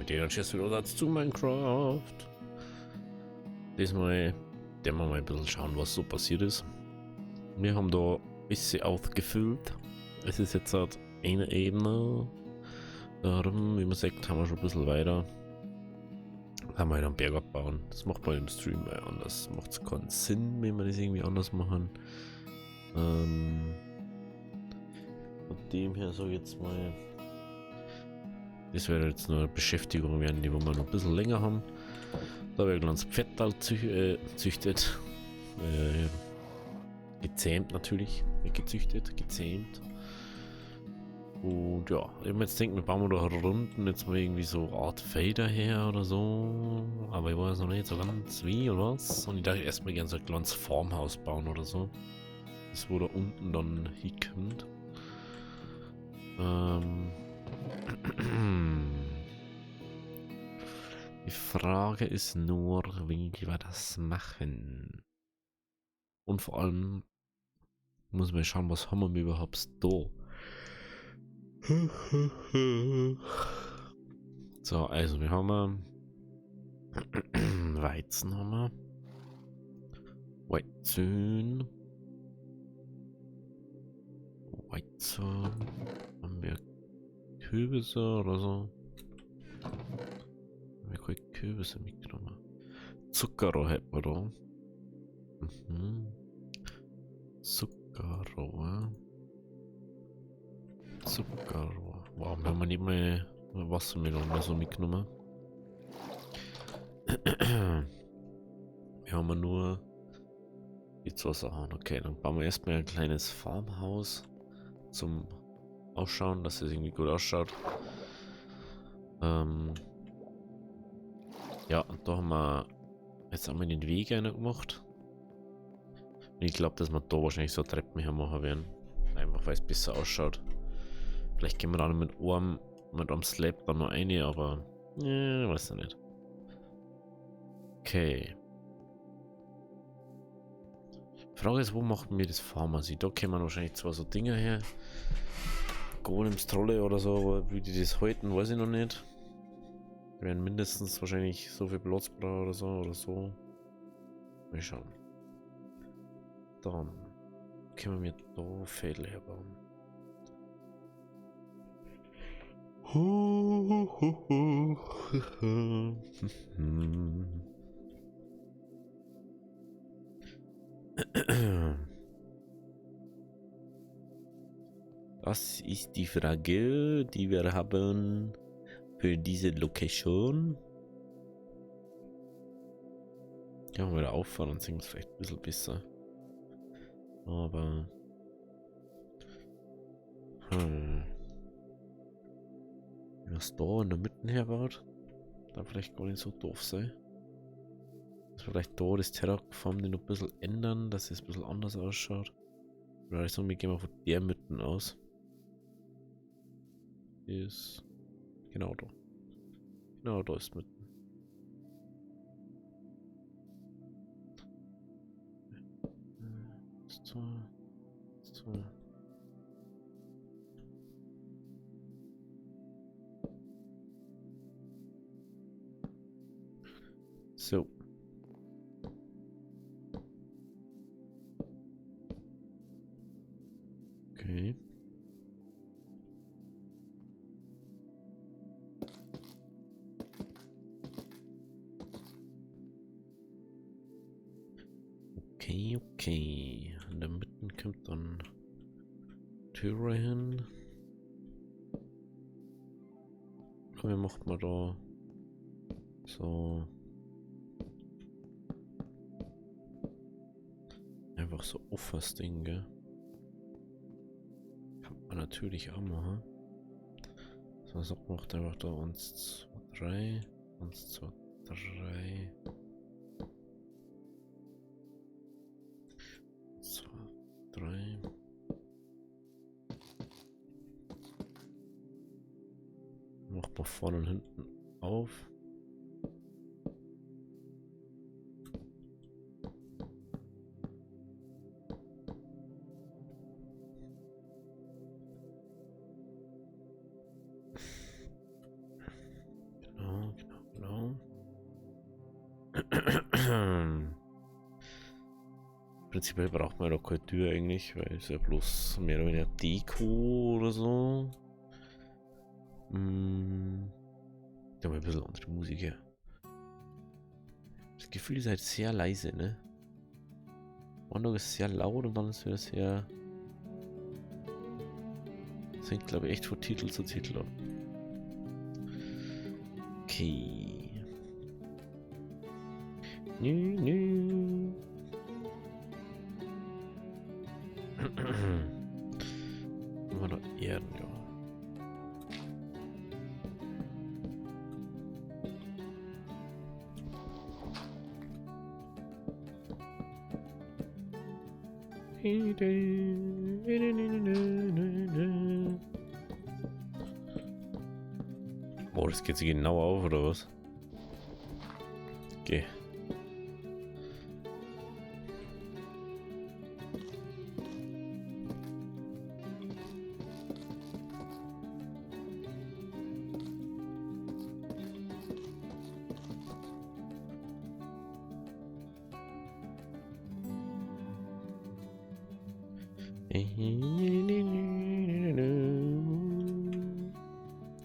mit denen tschüss wieder zu Minecraft. Diesmal werden wir mal ein bisschen schauen, was so passiert ist. Wir haben da ein bisschen aufgefüllt. Es ist jetzt halt eine Ebene. Darum, wie man sagt, haben wir schon ein bisschen weiter. Haben wir halt einen Berg abbauen. Das macht man im Stream anders. Macht es keinen Sinn, wenn wir das irgendwie anders machen. Von dem her sage ich jetzt mal, das wäre jetzt nur eine Beschäftigung werden, die wir noch ein bisschen länger haben. Da habe ich ein kleines Pferd züchtet. Gezähmt natürlich. Nicht gezüchtet, gezähmt. Und ja, ich habe jetzt denkt, wir bauen da Runden jetzt mal irgendwie so eine Art Fader her oder so. Aber ich weiß noch nicht so ganz wie oder was. Und ich dachte erstmal gerne so ein kleines Farmhaus bauen oder so. Das wo da unten dann hinkommt. Die Frage ist nur, wie wir das machen. Und vor allem muss man schauen, was haben wir überhaupt da. So, also wir haben Weizen haben wir. Weizen. Haben wir Kürbisse oder so? Haben wir keine Kürbisse mitgenommen? Zuckerrohr hätten wir da. Zuckerrohr. Wow, wir haben nicht mehr Wassermelone so mitgenommen. Wir haben nur die zwei Sachen. Okay, dann bauen wir erstmal ein kleines Farmhaus zum Ausschauen, dass es irgendwie gut ausschaut. Ja, und da haben wir jetzt einmal den Weg gemacht. Und ich glaube, dass wir da wahrscheinlich so Treppen her machen werden. Einfach weil es besser ausschaut. Vielleicht gehen wir dann mit einem Slab dann noch eine, aber weiß ich nicht. Okay. Frage ist, wo machen wir das Pharmacy? Da kämen wahrscheinlich zwar so Dinger her. Golems Trolle oder so, aber wie die das halten, weiß ich noch nicht. Die werden mindestens wahrscheinlich so viel Platz brauchen oder so. Mal schauen. Dann können wir da Fädel herbauen. Das ist die Frage, die wir haben für diese Location. Ja, wieder auffahren und singen es vielleicht ein bisschen besser. Aber was da in der Mitte herbaut, darf vielleicht gar nicht so doof sein. Dass vielleicht da das Terraform noch ein bisschen ändern, dass es ein bisschen anders ausschaut. Oder ich sage, wir gehen mal von der Mitte aus. Ist genau da. Genau da ist mitten. So. So. Okay. Okay. In der Mitte kommt dann Türe hin. Wie macht man da so einfach so offenes Ding, gell? Kann man natürlich auch machen. So, sagt man einfach da 1, 2, 3. 1, 2, 3. 2, 3. Macht man vorne und hinten auf. Genau. prinzipiell braucht man ja doch keine Tür eigentlich, weil es ja bloß mehr oder weniger Deko oder so. Da haben wir ein bisschen andere Musik her. Das Gefühl ist halt sehr leise, ne? Manchmal ist es sehr laut und dann ist es wieder sehr... Das hängt, glaube ich, echt von Titel zu Titel ab. Okay. Nö, nö. Immer noch Erden, ja. Oh, das geht sich genau auf, oder was? Okay.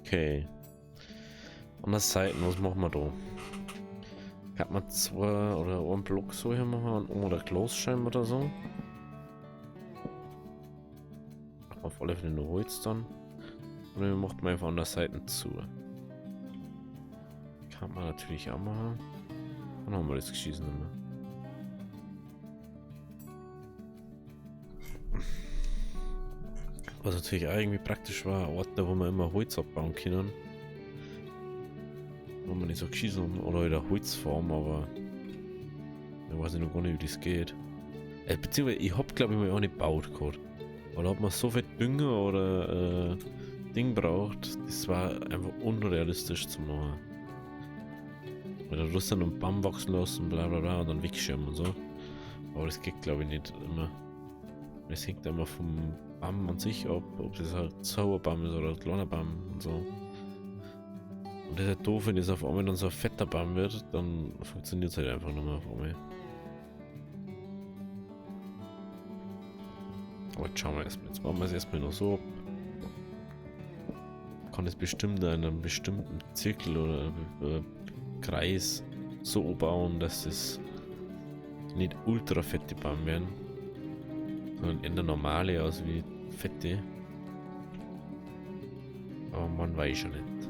Okay. An der Seite, was machen wir da? Kann man zwei oder einen Block so hier machen oder Glasscheiben oder so? Auf alle Fälle nur Holz dann. Und dann macht man einfach an der Seite zu. Kann man natürlich auch machen. Dann haben wir das Geschießen nicht mehr. Was natürlich auch irgendwie praktisch war, Orte, wo man immer Holz abbauen können. Wo man nicht so geschießen haben, oder in der Holzform, aber ich weiß noch gar nicht, wie das geht. Beziehungsweise ich hab glaube ich mal auch nicht gebaut gehabt. Weil da hat man so viel Dünger oder Ding braucht, das war einfach unrealistisch zu machen. Weil da musst du dann einen Baum wachsen lassen, bla bla bla, und dann wegschirmen und so. Aber das geht glaube ich nicht immer. Es hängt immer vom Baum an sich ab, ob das ein Zauberbaum ist oder ein kleiner Baum und so. Und das ist halt doof, wenn das auf einmal dann so ein fetter Baum wird, dann funktioniert es halt einfach nicht mehr auf einmal. Aber jetzt schauen wir erstmal. Jetzt machen wir es erstmal noch so. Kann es bestimmt in einem bestimmten Zirkel oder Kreis so bauen, dass es nicht ultra fette Baum werden, sondern eher normale aus wie fette. Aber man weiß ja nicht.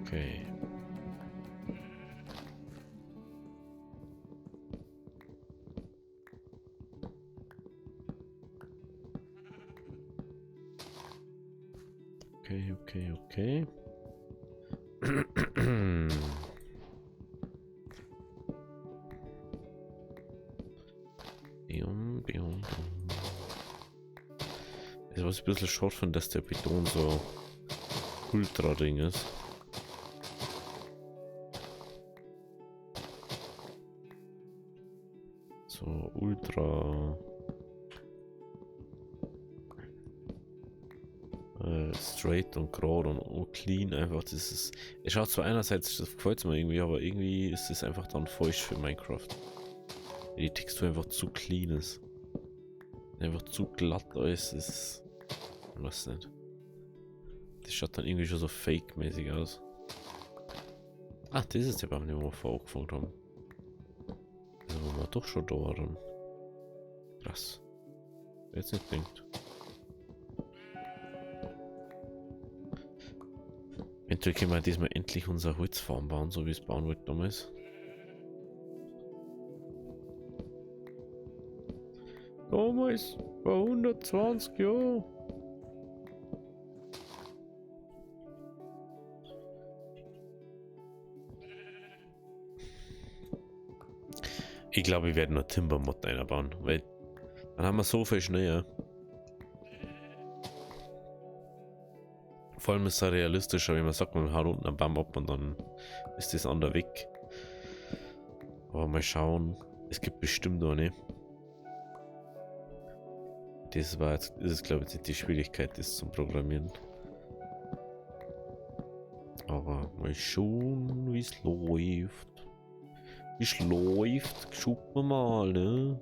Okay. Okay. Also was ich ein bisschen schade finde, dass der Beton so ultra ding ist. So ultra straight und gerade und clean einfach. Das ist, es schaut zwar einerseits, das gefällt mir irgendwie, aber irgendwie ist es einfach dann falsch für Minecraft. Die Textur einfach zu clean ist. Einfach zu glatt alles ist. Ich weiß nicht. Das schaut dann irgendwie schon so fake-mäßig aus. Ach, das ist der Baum, den wir vorher angefangen haben. Also waren wir doch schon da waren. Krass. Wer jetzt nicht denkt. Eventuell können wir diesmal endlich unser Holzfarm bauen, so wie es bauen wollten damals. Damals, vor 120 Jahren. Ich glaube, wir werden nur Timbermod einbauen, weil dann haben wir so viel Schnee. Vor allem ist es realistischer, wenn man sagt, man haut unten einen Baum ab und dann ist das andere weg. Aber mal schauen, es gibt bestimmt noch nicht. Das ist glaube ich nicht die Schwierigkeit, das zum Programmieren. Aber mal schauen, wie es läuft. Wie es läuft, schauen wir mal, ne?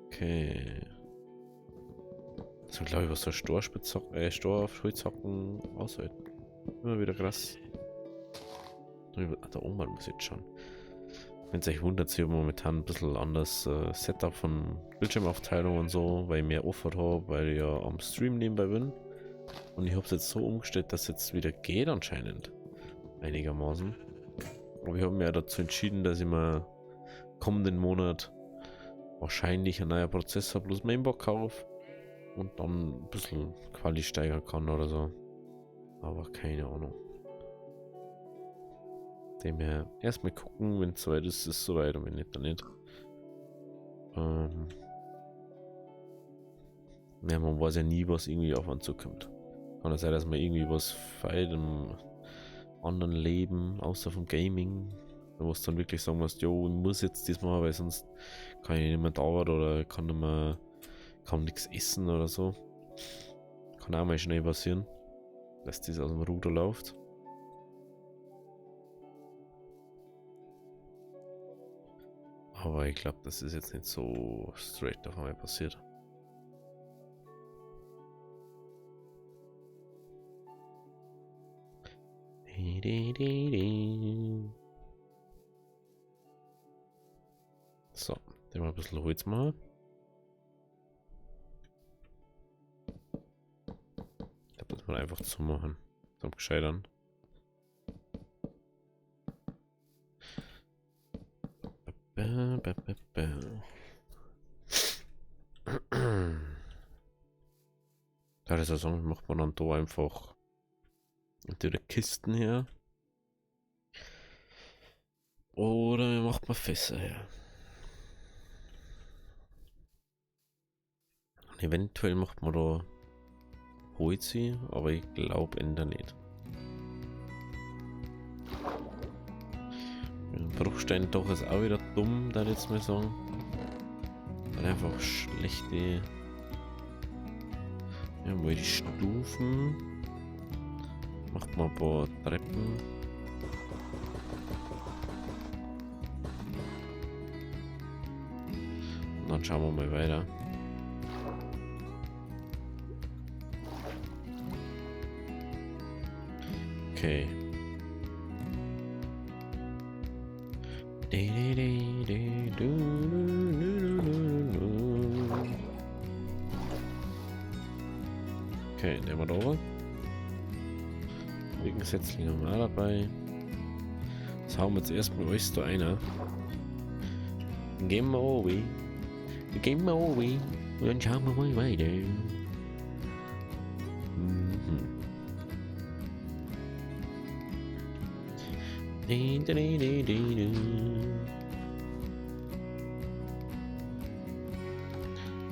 Okay. So glaube ich, was so Storspitzhacken aushalten. Immer wieder krass. Da oben muss jetzt schon. Wenn es euch wundert, sehe ich momentan ein bisschen anders Setup von Bildschirmaufteilung und so, weil ich mehr Offer habe, weil ich ja am Stream nebenbei bin. Und ich habe es jetzt so umgestellt, dass es jetzt wieder geht anscheinend. Einigermaßen. Aber ich habe mir ja dazu entschieden, dass ich mir kommenden Monat wahrscheinlich ein neuer Prozessor plus Mainboard kaufe und dann ein bisschen Quali steigern kann oder so. Aber keine Ahnung. Dem her erstmal gucken, wenn es soweit ist, ist es soweit und wenn nicht, dann nicht. Ja, man weiß ja nie, was irgendwie auf einen zukommt. Kann ja sein, dass man irgendwie was feiert im anderen Leben, außer vom Gaming. Da musst du dann wirklich sagen musst, jo, ich muss jetzt diesmal, weil sonst kann ich nicht mehr dauern oder kann nicht mehr, kann nichts essen oder so. Kann auch mal schnell passieren, dass das aus dem Ruder läuft. Aber ich glaube, das ist jetzt nicht so straight auf einmal passiert. So, den mal ein bisschen Holz machen. Ich glaube, das mal einfach zu machen. Zum Gescheitern. Da ist also, macht man dann da einfach entweder Kisten her oder macht man Fässer her. Und eventuell macht man da Holz, aber ich glaube Ende nicht. Ein Bruchstein doch ist auch wieder dumm, da jetzt mal sagen. Weil einfach schlechte. Ja, mal die Stufen. Macht mal ein paar Treppen. Und dann schauen wir mal weiter. Okay. Okay, nehmen wir da oben. Wegen Setzlinge haben wir auch dabei. Jetzt hauen wir jetzt erstmal alles da einer. Dann gehen wir oben. Dann gehen wir oben. Und dann schauen wir mal weiter.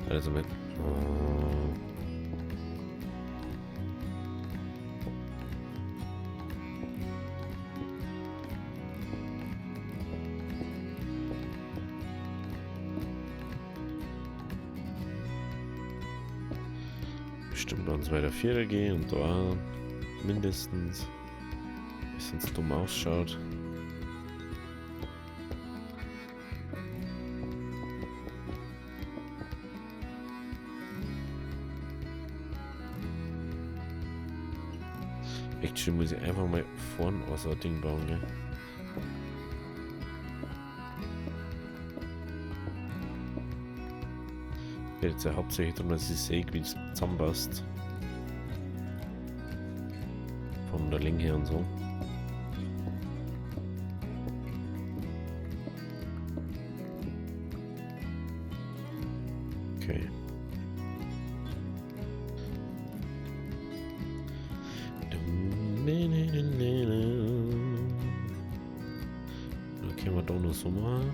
Also mit. Bestimmt bei uns weiter 4 gehen und da mindestens. Wie es sonst dumm ausschaut. Actually muss ich einfach mal vorne aus ein Ding bauen, gell? Geht jetzt ja hauptsächlich darum, dass ich sehe, wie es zusammenpasst. Von der Länge her und so. Okay. Dann können wir da noch so machen.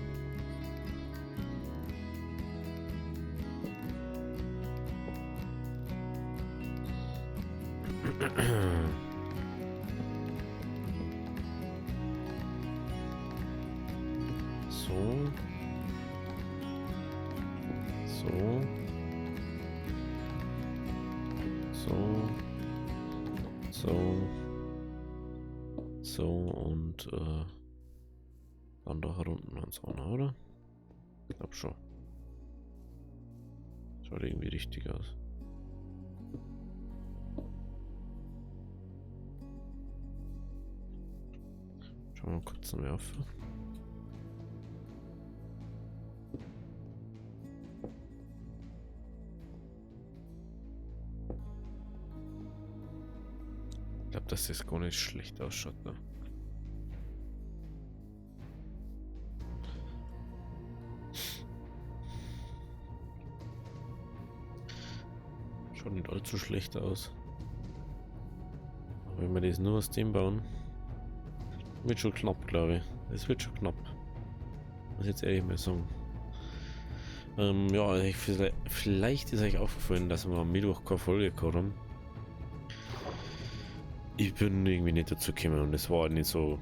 So. So. So. So. So und dann da unten ans auch noch, oder? Ich glaube schon. Schaut irgendwie richtig aus. Schauen wir mal kurz einen Werfer. Ich glaube, dass das gar nicht schlecht ausschaut. Ne? Schaut nicht allzu schlecht aus. Aber wenn wir das nur aus dem bauen, wird schon knapp, glaube ich. Es wird schon knapp. Muss ich jetzt ehrlich mal sagen. Ja, vielleicht ist euch aufgefallen, dass wir am Mittwoch keine Folge gehabt haben. Ich bin irgendwie nicht dazu gekommen und es war nicht so.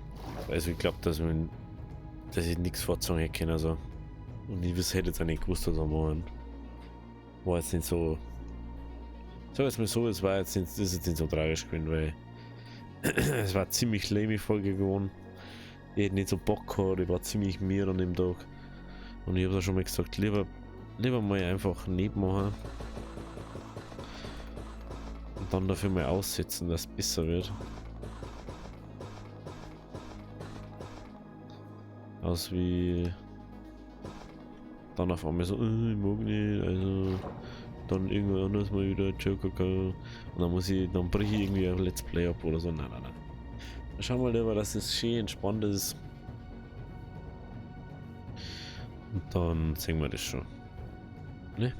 Also ich glaube, dass ich nichts vorzeigen hätte können. Also. Und ich hätte jetzt auch nicht gewusst, was wir machen. War jetzt nicht so. Sag jetzt mal so, es ist jetzt nicht so tragisch gewesen, weil es war eine ziemlich lame Folge geworden. Ich hätte nicht so Bock gehabt, ich war ziemlich müde an dem Tag. Und ich habe da schon mal gesagt, lieber mal einfach nicht machen. Und dann dafür mal aussetzen, dass es besser wird. Aus wie dann auf einmal so, ich mag nicht, also dann irgendwann anders mal wieder Joker und dann brich ich irgendwie ein Let's Play ab oder so. Nein. Schauen wir lieber, dass es schön entspannt ist. Und dann sehen wir das schon. Ne?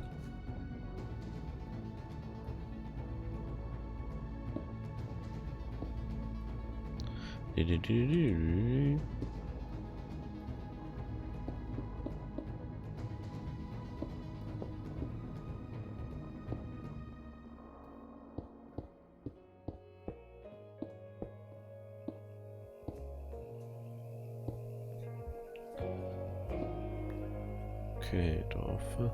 Okay, dafür.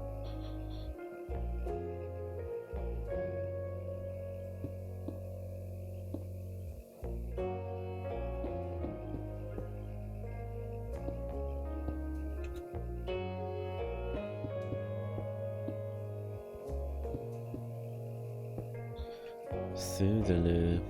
Södele.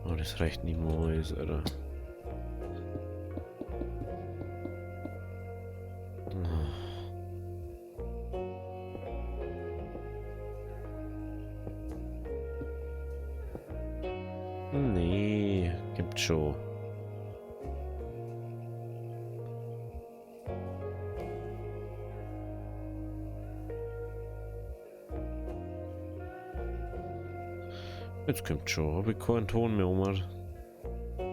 Oh, das reicht niemals, Alter. Nee, gibt schon. Jetzt kommt schon, habe ich keinen Ton mehr, Omar.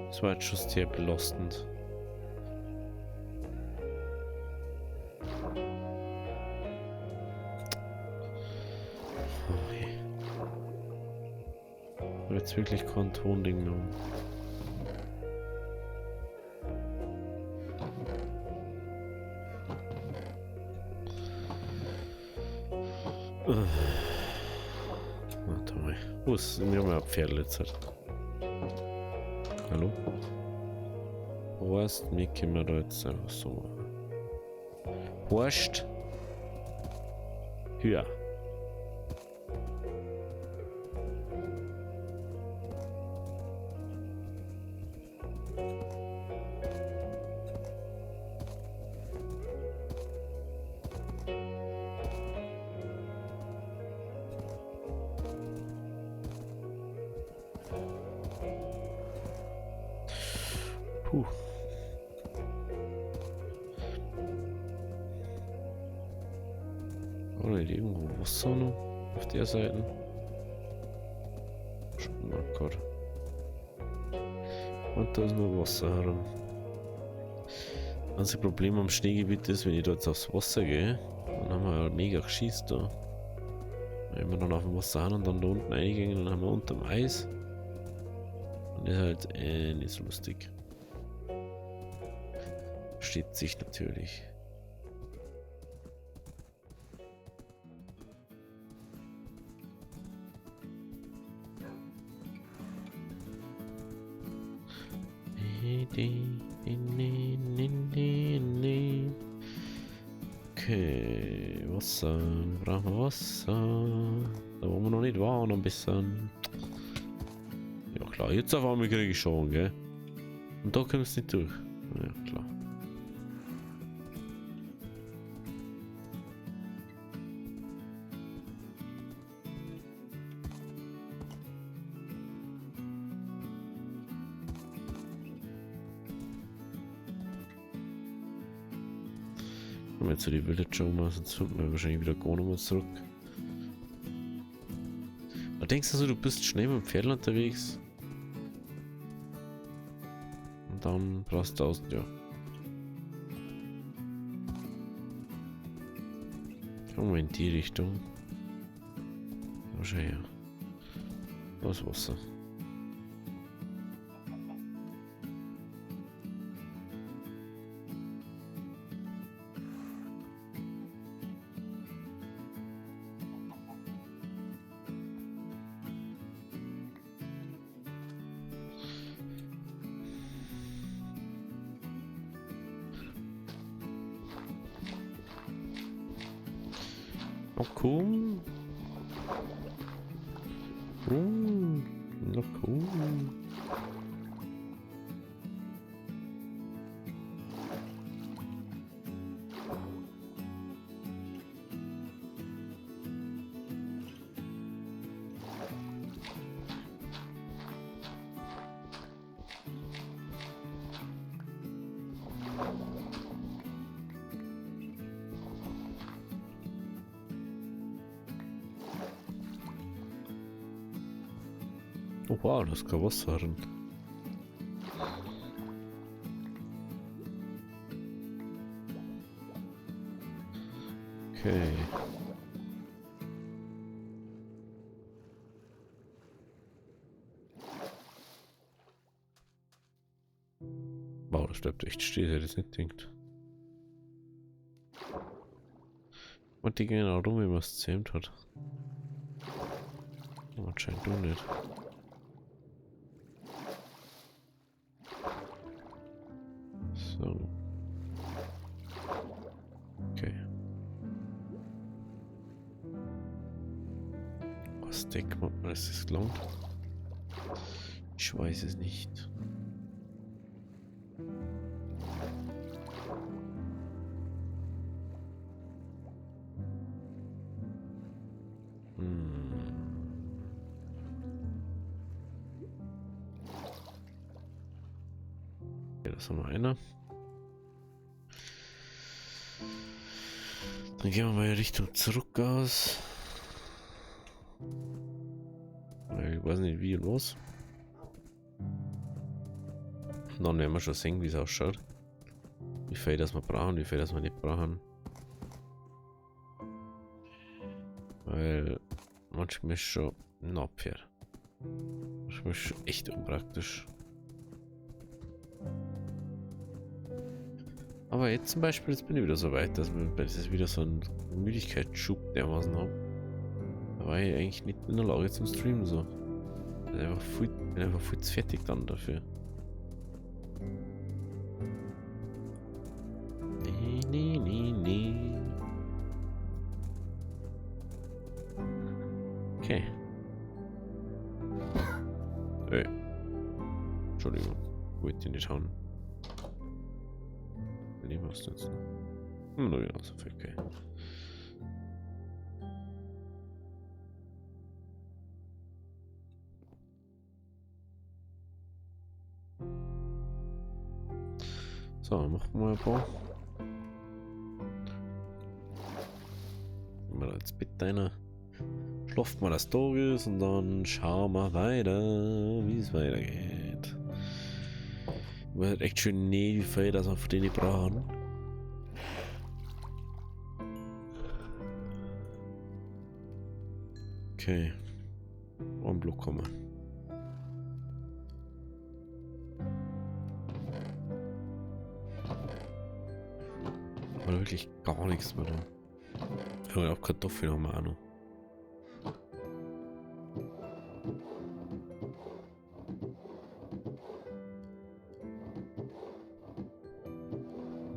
Das war jetzt schon sehr belastend. Okay. Ich habe jetzt wirklich kein Tonding mehr. Warte mal. Wo ist mir mal ein Pferd letztes? Hallo? Was? Mir können wir da jetzt einfach so machen. Wurscht. Höher. Puh. Oder nicht irgendwo Wasser noch auf der Seite? Schon mal Gott. Und da ist nur Wasser herum. Das einzige Problem am Schneegebiet ist, wenn ich da jetzt aufs Wasser gehe, dann haben wir ja mega geschießt da. Wenn wir dann auf dem Wasser haben und dann da unten reingehen, dann haben wir unterm Eis. Und ist halt nicht so lustig. Steht sich natürlich. Okay, Wasser. Brauchen wir Wasser. Da wo wir noch nicht waren, ein bisschen. Ja klar, jetzt auf einmal kriege ich schon, gell? Und da kommst du nicht durch. Ja klar. Kommen wir jetzt zu die Villager um, sonst finden wir wahrscheinlich wieder gar nochmal zurück. Aber denkst du, du bist schnell mit dem Pferd unterwegs? Und dann brauchst du aus, ja. Kommen wir in die Richtung. Wahrscheinlich ja. Das Wasser. Oh, cool. Na cool. Oh wow, das kann Wasser drin. Okay. Wow, das bleibt echt still, hätte ich nicht gedacht. Und die gehen auch rum, wie man es zähmt hat. Anscheinend du nicht. So. Okay. Was denkt man, ist das gelangt? Ich weiß es nicht. Okay, das ist noch einer. Dann gehen wir mal Richtung Zurückgas. Ich weiß nicht wie und was. Und dann werden wir schon sehen, wie es ausschaut. Wie viel das wir brauchen, wie viel das wir nicht brauchen. Weil manchmal ist schon ein Abwehr. Manchmal ist schon echt unpraktisch. Aber jetzt zum Beispiel, jetzt bin ich wieder so weit, dass ich wieder so einen Müdigkeitsschub dermaßen habe. Da war ich eigentlich nicht in der Lage zum Streamen so. Bin einfach viel zu fertig dann dafür. Nee. Okay. Entschuldigung, wollte ich nicht schauen. Nee, was jetzt noch? Nur ja, so viel, okay. So, machen wir ein paar. Gehen wir jetzt bitte einer. Schlaft mal das Tages und dann schauen wir weiter, wie es weitergeht. Ich weiß echt schön nicht, wie viel das wir von denen brauchen. Okay. Einen Block kommen. Oder wirklich gar nichts mehr da. Ja, auch Kartoffeln haben wir auch noch.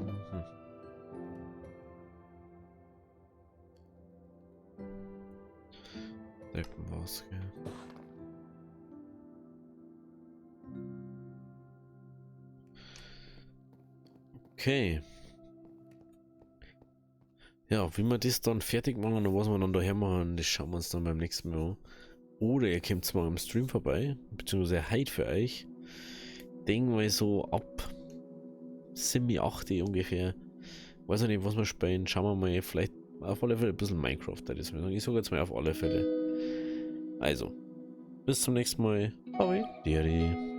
Mhm. Deppen war's, gell. Okay. Ja, wie wir das dann fertig machen und was wir dann daher machen, das schauen wir uns dann beim nächsten Mal an. Oder ihr kommt mal im Stream vorbei, beziehungsweise heute für euch. Denken wir so ab 7, 8 ungefähr. Weiß ich nicht, was wir spielen. Schauen wir mal, vielleicht auf alle Fälle ein bisschen Minecraft. Das ich sage jetzt mal auf alle Fälle. Also, bis zum nächsten Mal. Bye. Deri.